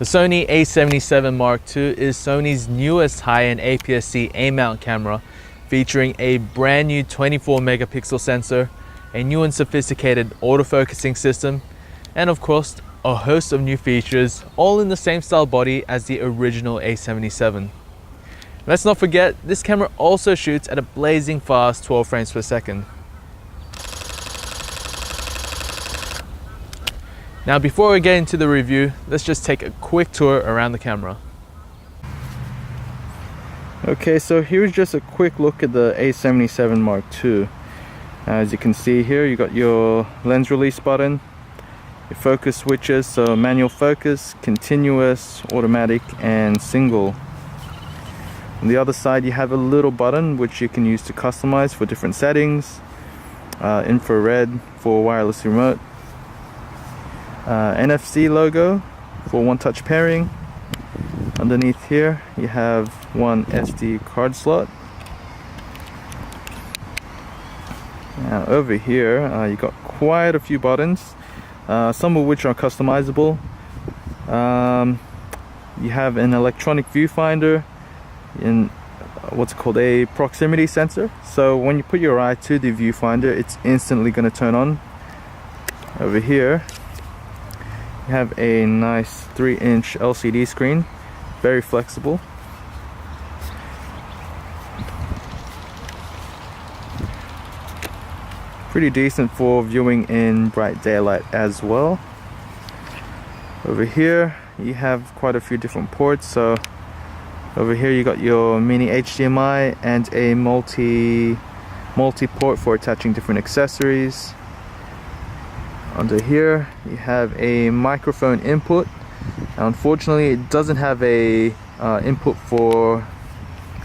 The Sony a77 Mark II is Sony's newest high-end APS-C A-mount camera, featuring a brand new 24 megapixel sensor, a new and sophisticated autofocusing system, and of course, a host of new features, all in the same style body as the original a77. Let's not forget, this camera also shoots at a blazing fast 12 frames per second. Now before we get into the review, let's just take a quick tour around the camera. Okay, so here's just a quick look at the a77 Mark II. As you can see here, you got your lens release button, your focus switches, so manual focus, continuous, automatic, and single. On the other side, you have a little button which you can use to customize for different settings, infrared for wireless remote, NFC logo for one-touch pairing. Underneath here you have one SD card slot. Now over here you got quite a few buttons, some of which are customizable. You have an electronic viewfinder in what's called a proximity sensor, so when you put your eye to the viewfinder, it's instantly going to turn on. Over here you have a nice 3-inch LCD screen, very flexible. Pretty decent for viewing in bright daylight as well. Over here you have quite a few different ports, so over here you got your mini HDMI and a multi-port for attaching different accessories. Under here you have a microphone input. Now, unfortunately it doesn't have a input for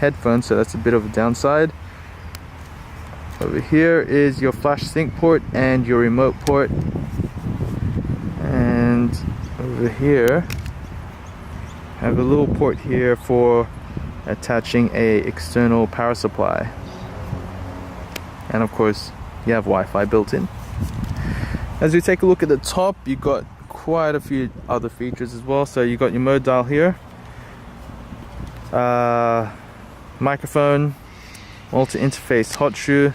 headphones, so that's a bit of a downside. Over here is your flash sync port and your remote port, and over here I have a little port here for attaching a external power supply, and of course you have Wi-Fi built in. As we take a look at the top, you got quite a few other features as well. So you got your mode dial here, microphone, multi-interface hot shoe,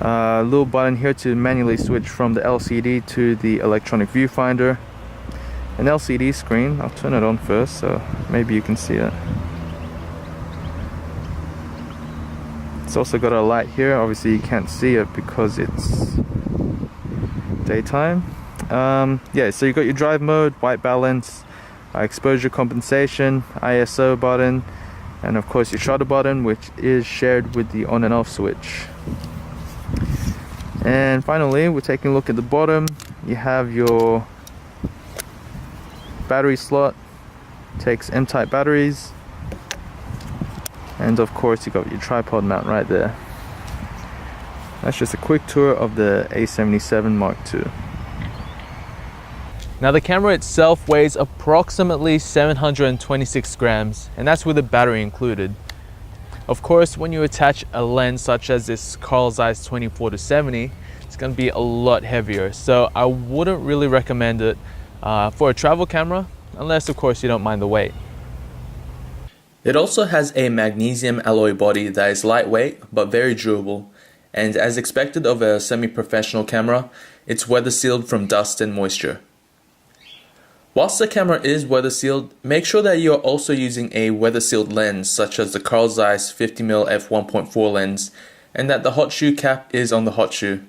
little button here to manually switch from the LCD to the electronic viewfinder, an LCD screen. I'll turn it on first so maybe you can see it. It's also got a light here. Obviously you can't see it because it's daytime. Yeah, so you got your drive mode, white balance, exposure compensation, ISO button, and of course your shutter button, which is shared with the on and off switch. And finally, we're taking a look at the bottom. You have your battery slot, takes M-type batteries, and of course you got your tripod mount right there. That's just a quick tour of the a77 Mark II. Now the camera itself weighs approximately 726 grams, and that's with the battery included. Of course, when you attach a lens such as this Carl Zeiss 24-70, it's going to be a lot heavier, so I wouldn't really recommend it for a travel camera, unless of course you don't mind the weight. It also has a magnesium alloy body that is lightweight but very durable, and as expected of a semi-professional camera, it's weather sealed from dust and moisture. Whilst the camera is weather sealed, make sure that you are also using a weather sealed lens such as the Carl Zeiss 50mm f1.4 lens, and that the hot shoe cap is on the hot shoe.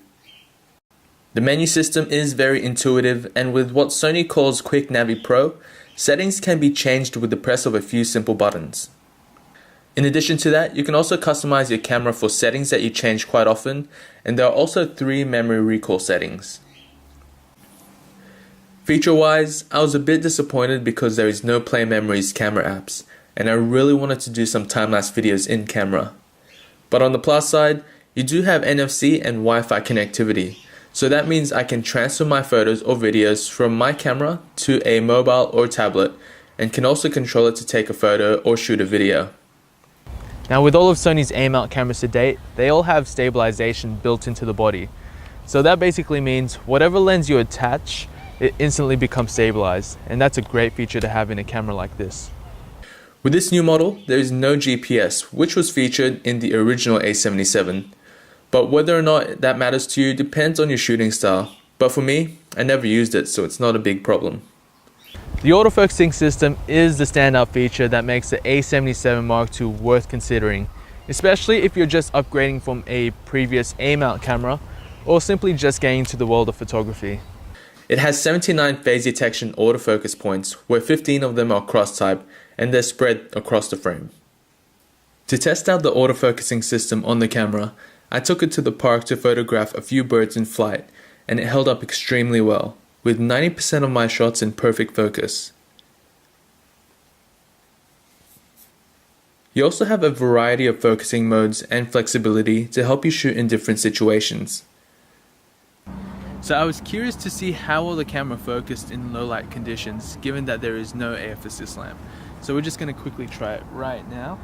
The menu system is very intuitive, and with what Sony calls Quick Navi Pro, settings can be changed with the press of a few simple buttons. In addition to that, you can also customize your camera for settings that you change quite often, and there are also 3 memory recall settings. Feature-wise, I was a bit disappointed because there is no Play Memories camera apps, and I really wanted to do some time-lapse videos in camera. But on the plus side, you do have NFC and Wi-Fi connectivity, so that means I can transfer my photos or videos from my camera to a mobile or tablet, and can also control it to take a photo or shoot a video. Now with all of Sony's A-mount cameras to date, they all have stabilization built into the body. So that basically means whatever lens you attach, it instantly becomes stabilized, and that's a great feature to have in a camera like this. With this new model, there is no GPS, which was featured in the original A77. But whether or not that matters to you depends on your shooting style. But for me, I never used it, so it's not a big problem. The autofocusing system is the standout feature that makes the A77 Mark II worth considering, especially if you're just upgrading from a previous A-mount camera or simply just getting into the world of photography. It has 79 phase detection autofocus points, where 15 of them are cross-type, and they're spread across the frame. To test out the autofocusing system on the camera, I took it to the park to photograph a few birds in flight, and it held up extremely well, with 90% of my shots in perfect focus. You also have a variety of focusing modes and flexibility to help you shoot in different situations. So I was curious to see how well the camera focused in low light conditions, given that there is no AF assist lamp. So we're just going to quickly try it right now.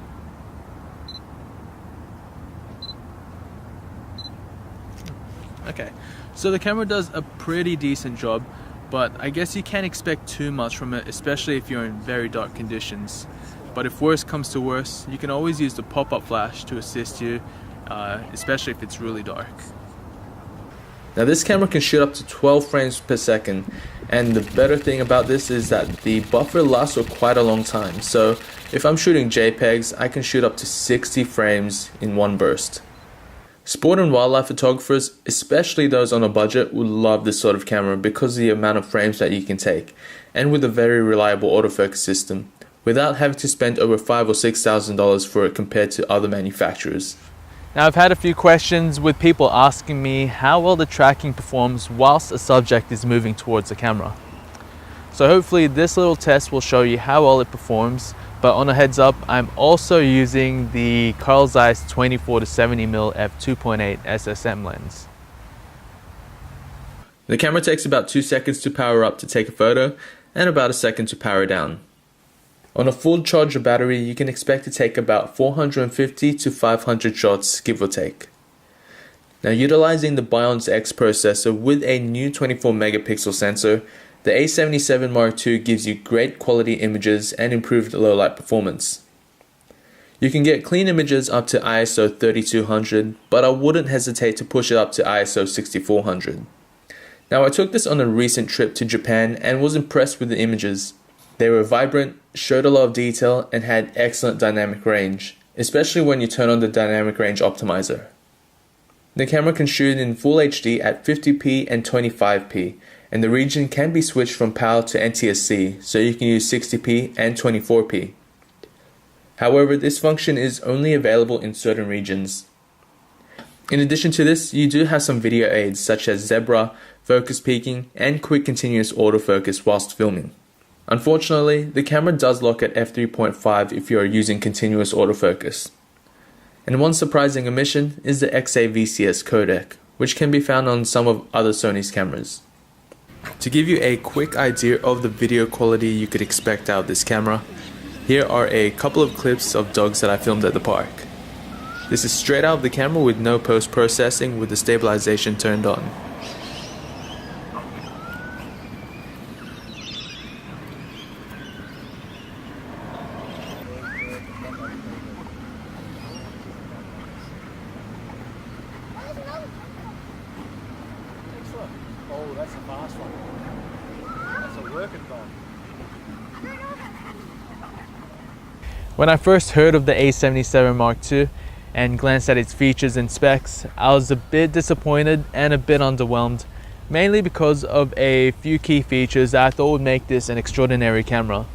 Okay, so the camera does a pretty decent job, but I guess you can't expect too much from it, especially if you're in very dark conditions. But if worse comes to worse, you can always use the pop-up flash to assist you, especially if it's really dark. Now this camera can shoot up to 12 frames per second, and the better thing about this is that the buffer lasts for quite a long time. So if I'm shooting JPEGs, I can shoot up to 60 frames in one burst. Sport and wildlife photographers, especially those on a budget, would love this sort of camera because of the amount of frames that you can take, and with a very reliable autofocus system, without having to spend over $5,000 or $6,000 for it compared to other manufacturers. Now I've had a few questions with people asking me how well the tracking performs whilst a subject is moving towards the camera. So hopefully this little test will show you how well it performs, but on a heads up, I'm also using the Carl Zeiss 24-70mm f2.8 SSM lens. The camera takes about 2 seconds to power up to take a photo, and about a second to power down. On a full charge of battery, you can expect to take about 450 to 500 shots, give or take. Now, utilizing the Bionz X processor with a new 24 megapixel sensor, the A77 Mark II gives you great quality images and improved low light performance. You can get clean images up to ISO 3200, but I wouldn't hesitate to push it up to ISO 6400. Now, I took this on a recent trip to Japan and was impressed with the images. They were vibrant, showed a lot of detail, and had excellent dynamic range, especially when you turn on the dynamic range optimizer. The camera can shoot in Full HD at 50p and 25p, and the region can be switched from PAL to NTSC, so you can use 60p and 24p. However, this function is only available in certain regions. In addition to this, you do have some video aids such as zebra, focus peaking, and quick continuous autofocus whilst filming. Unfortunately, the camera does lock at f3.5 if you are using continuous autofocus. And one surprising omission is the a77 codec, which can be found on some of other Sony's cameras. To give you a quick idea of the video quality you could expect out of this camera, here are a couple of clips of dogs that I filmed at the park. This is straight out of the camera with no post-processing, with the stabilization turned on. Oh, that's a fast one. That's a working dog. When I first heard of the A77 Mark II and glanced at its features and specs, I was a bit disappointed and a bit underwhelmed, mainly because of a few key features that I thought would make this an extraordinary camera.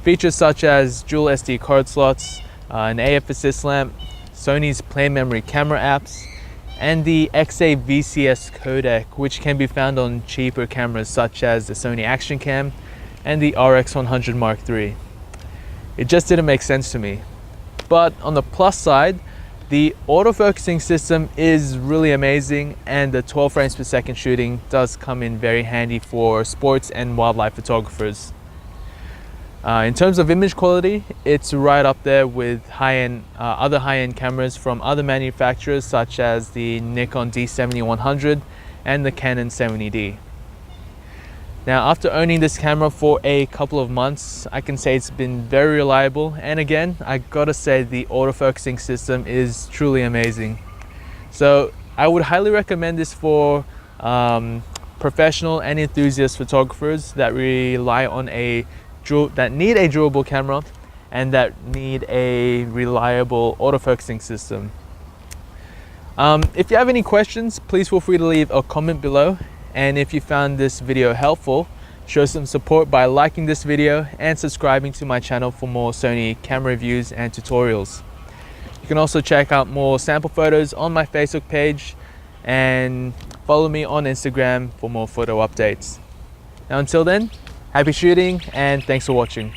Features such as dual SD card slots, an AF assist lamp, Sony's Play Memory camera apps, and the a77 codec, which can be found on cheaper cameras such as the Sony Action Cam and the RX100 Mark III. It just didn't make sense to me. But on the plus side, the autofocusing system is really amazing, and the 12 frames per second shooting does come in very handy for sports and wildlife photographers. In terms of image quality, it's right up there with other high-end cameras from other manufacturers such as the Nikon D7100 and the Canon 70D. Now, after owning this camera for a couple of months, I can say it's been very reliable. And again, I gotta say the autofocusing system is truly amazing. So I would highly recommend this for professional and enthusiast photographers that rely on that need a durable camera and that need a reliable autofocusing system. If you have any questions, please feel free to leave a comment below. And if you found this video helpful, show some support by liking this video and subscribing to my channel for more Sony camera reviews and tutorials. You can also check out more sample photos on my Facebook page and follow me on Instagram for more photo updates. Now until then, happy shooting and thanks for watching.